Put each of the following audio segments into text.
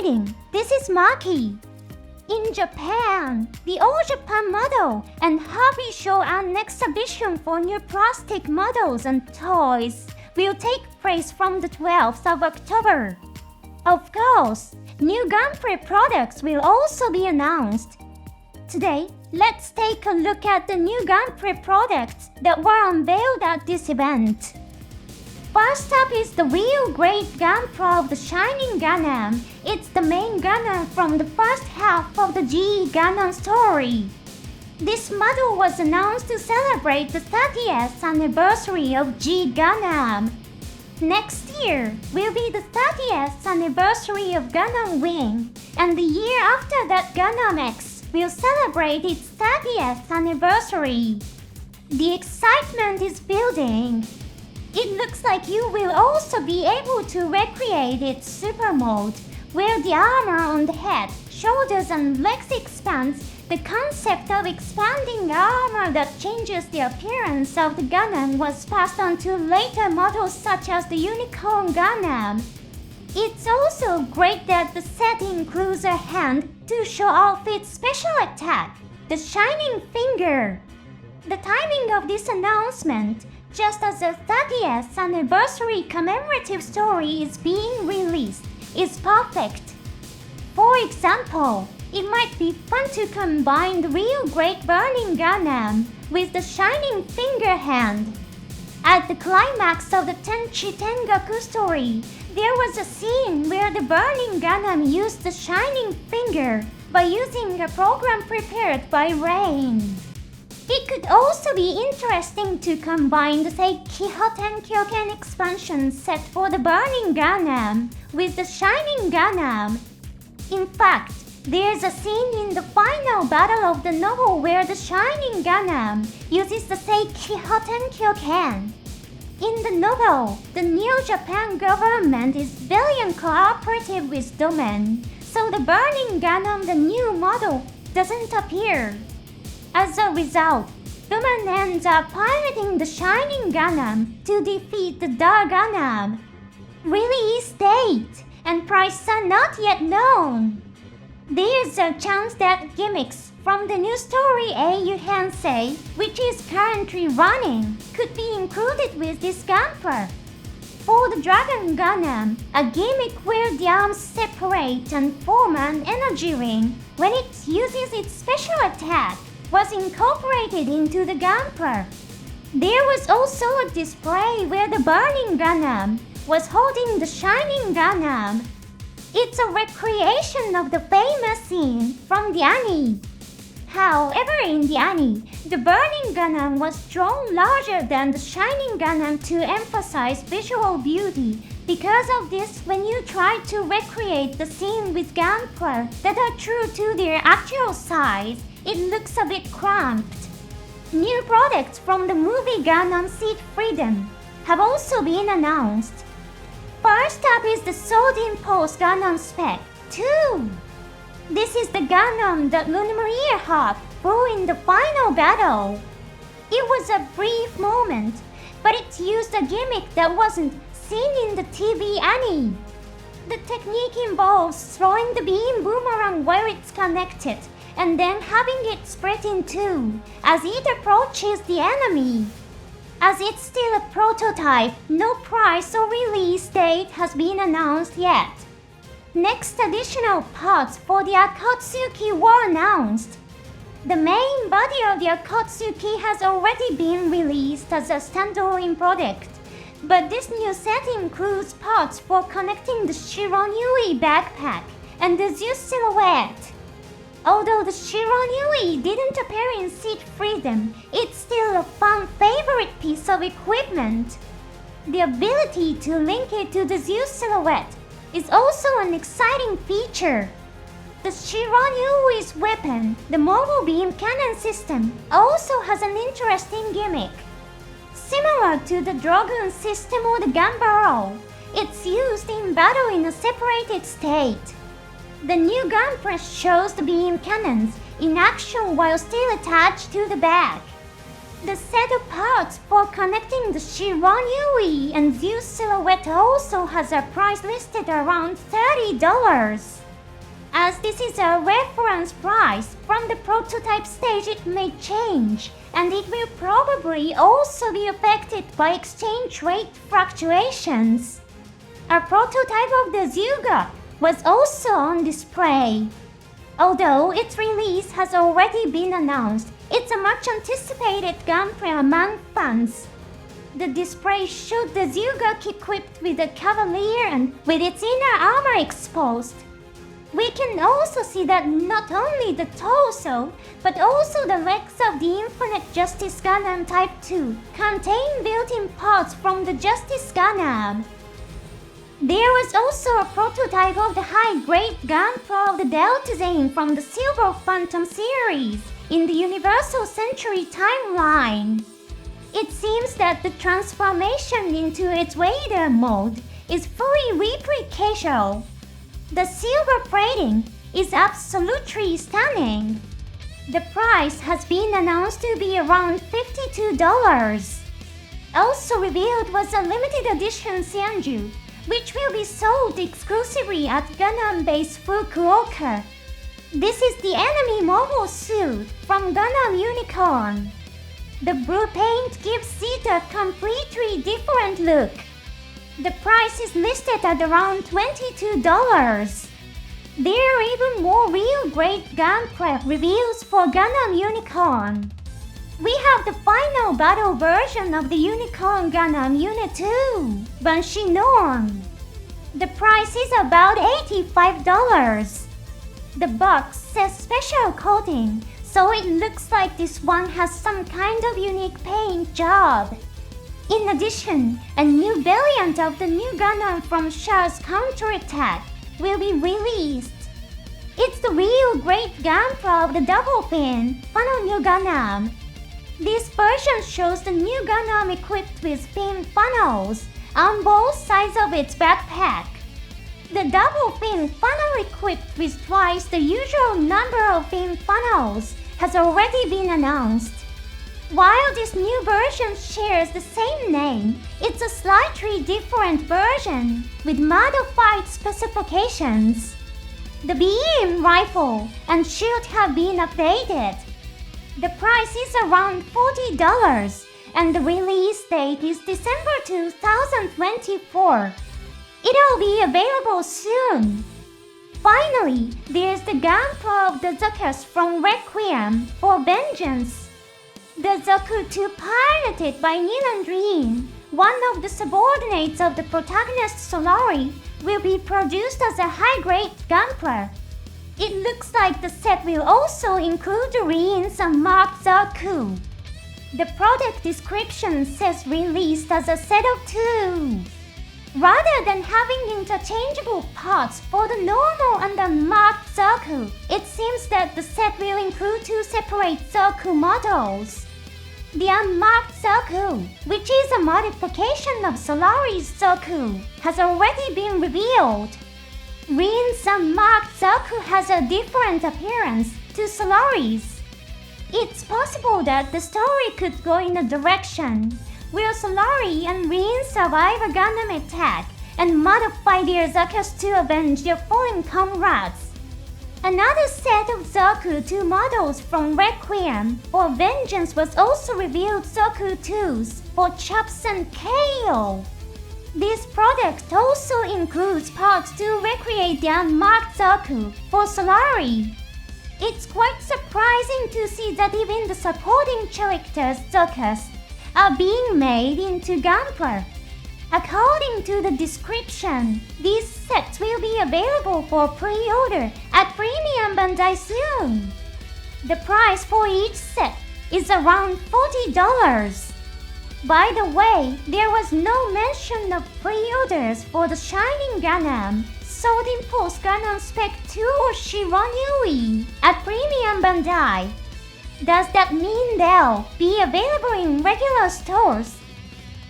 reading. This is Maki. In Japan, the All Japan Model and Hobby Show and Exhibition for new plastic models and toys will take place from the 12th of October. Of course, new Gunpla products will also be announced. Today, let's take a look at the new Gunpla products that were unveiled at this event. First up is the real great Gunpla of the Shining Gundam. It's the main Gundam from the first half of the GE Gundam story. This model was announced to celebrate the 30th anniversary of GE Gundam. Next year will be the 30th anniversary of Gundam Wing, and the year after that Gundam X will celebrate its 30th anniversary. The excitement is building. It looks like you will also be able to recreate its super mode, where the armor on the head, shoulders and legs expands. The concept of expanding armor that changes the appearance of the Gundam was passed on to later models such as the Unicorn Gundam. It's also great that the set includes a hand to show off its special attack, the Shining Finger. The timing of this announcement, just as the 30th anniversary commemorative story is being released, is perfect. For example, it might be fun to combine the real Great Burning Gundam with the Shining Finger hand. At the climax of the Tenchi Tengaku story, there was a scene where the Burning Gundam used the Shining Finger by using a program prepared by Rain. It could also be interesting to combine the Seikihoten Kyoken expansion set for the Burning Gundam with the Shining Gundam. In fact, there's a scene in the final battle of the novel where the Shining Gundam uses the Seikihoten Kyoken. In the novel, the New Japan government is very uncooperative with Domain, so the Burning Gundam, the new model, doesn't appear. As a result, Domain ends up piloting the Shining Gundam to defeat the Dark Gundam. Release date and price are not yet known. There's a chance that gimmicks from the new story AU Heisei, which is currently running, could be included with this Gunpla. For the Dragon Gundam, a gimmick where the arms separate and form an energy ring when it uses its special attack was incorporated into the Gunpla. There was also a display where the Burning Gundam was holding the Shining Gundam. It's a recreation of the famous scene from the anime. However, in the anime, the Burning Gundam was drawn larger than the Shining Gundam to emphasize visual beauty. Because of this, when you try to recreate the scene with Gunpla that are true to their actual size, it looks a bit cramped. New products from the movie Gundam SEED FREEDOM have also been announced. First up is the Sword Impulse Gundam Spec 2. This is the Gundam that Lunamaria Hawk flew in the final battle. It was a brief moment, but it used a gimmick that wasn't seen in the TV anime. The technique involves throwing the beam boomerang where it's connected and then having it split in two as it approaches the enemy. As it's still a prototype, no price or release date has been announced yet. Next, additional parts for the Akatsuki were announced. The main body of the Akatsuki has already been released as a standalone product, but this new set includes parts for connecting the Shironui backpack and the Zeus silhouette. Although the Shironui didn't appear in SEED FREEDOM, it's still a fun favorite piece of equipment. The ability to link it to the Zeus silhouette is also an exciting feature. The Shiranui's weapon, the mobile beam cannon system, also has an interesting gimmick. Similar to the Dragoon system or the gun barrel, it's used in battle in a separated state. The new Gunpla shows the beam cannons in action while still attached to the back. The set of parts for connecting the Shiranui and Zeus silhouette also has a price listed around $30. As this is a reference price, from the prototype stage it may change, and it will probably also be affected by exchange rate fluctuations. A prototype of the Zyuga was also on display. Although its release has already been announced, it's a much anticipated Gunpla among fans. The display showed the Zyuga equipped with a cavalier and with its inner armor exposed. We can also see that not only the torso, but also the legs of the Infinite Justice Gundam Type 2 contain built-in parts from the Justice Gundam. There was also a prototype of the high-grade Gunpla of the Delta Zane from the Silver Phantom series in the Universal Century timeline. It seems that the transformation into its Vader mode is fully replicatable. The silver plating is absolutely stunning. The price has been announced to be around $52. Also revealed was a limited edition Seanju, which will be sold exclusively at Gundam Base Fukuoka. This is the enemy mobile suit from Gundam Unicorn. The blue paint gives it a completely different look. The price is listed at around $22. There are even more real-grade Gunpla reveals for Gundam Unicorn. We have the final battle version of the Unicorn Gundam Unit 2, Banshee Norm. The price is about $85. The box says special coating, so it looks like this one has some kind of unique paint job. In addition, a new variant of the new Gundam from Char's Counterattack will be released. It's the real great Gunpla of the Double Fin, Funnel New Gundam. This version shows the new Gundam equipped with fin funnels on both sides of its backpack. The Double Fin funnel equipped with twice the usual number of fin funnels has already been announced. While this new version shares the same name, it's a slightly different version with modified specifications. The beam rifle and shield have been updated. The price is around $40 and the release date is December 2024. It'll be available soon. Finally, there's the Gunpla of the Zuckuss from Requiem for Vengeance. The Zoku 2 piloted by Nilandrine, one of the subordinates of the protagonist Solari, will be produced as a high-grade Gunpla. It looks like the set will also include the reins and marked Zoku. The product description says released as a set of 2. Rather than having interchangeable parts for the normal and unmarked Zoku, it seems that the set will include 2 separate Zoku models. The unmarked Zoku, which is a modification of Solari's Zoku, has already been revealed. Rin's unmarked Zoku has a different appearance to Solari's. It's possible that the story could go in a direction where Solari and Rin survive a Gundam attack and modify their Zuckuss to avenge their fallen comrades. Another set of Zoku 2 models from Requiem for Vengeance was also revealed Zoku 2s for Chops and Kale. This product also includes parts to recreate the unmarked Zoku for Solari. It's quite surprising to see that even the supporting characters' Zuckuss are being made into Gunpla. According to the description, these sets will be available for pre-order at Premium Bandai soon. The price for each set is around $40. By the way, there was no mention of pre-orders for the Shining Gundam, Sword Impulse Gundam Spec 2 or Shiranui at Premium Bandai. Does that mean they'll be available in regular stores?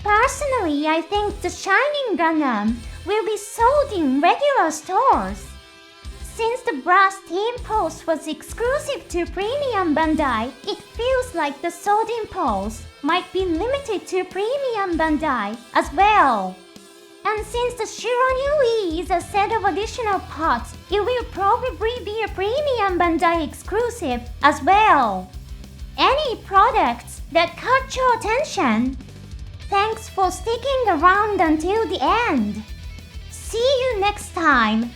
Personally, I think the Shining Gundam will be sold in regular stores. Since the Brass Impulse was exclusive to Premium Bandai, it feels like the Sword Impulse might be limited to Premium Bandai as well. And since the Shiranui is a set of additional parts, it will probably be a premium Bandai exclusive as well. Any products that caught your attention? Thanks for sticking around until the end. See you next time.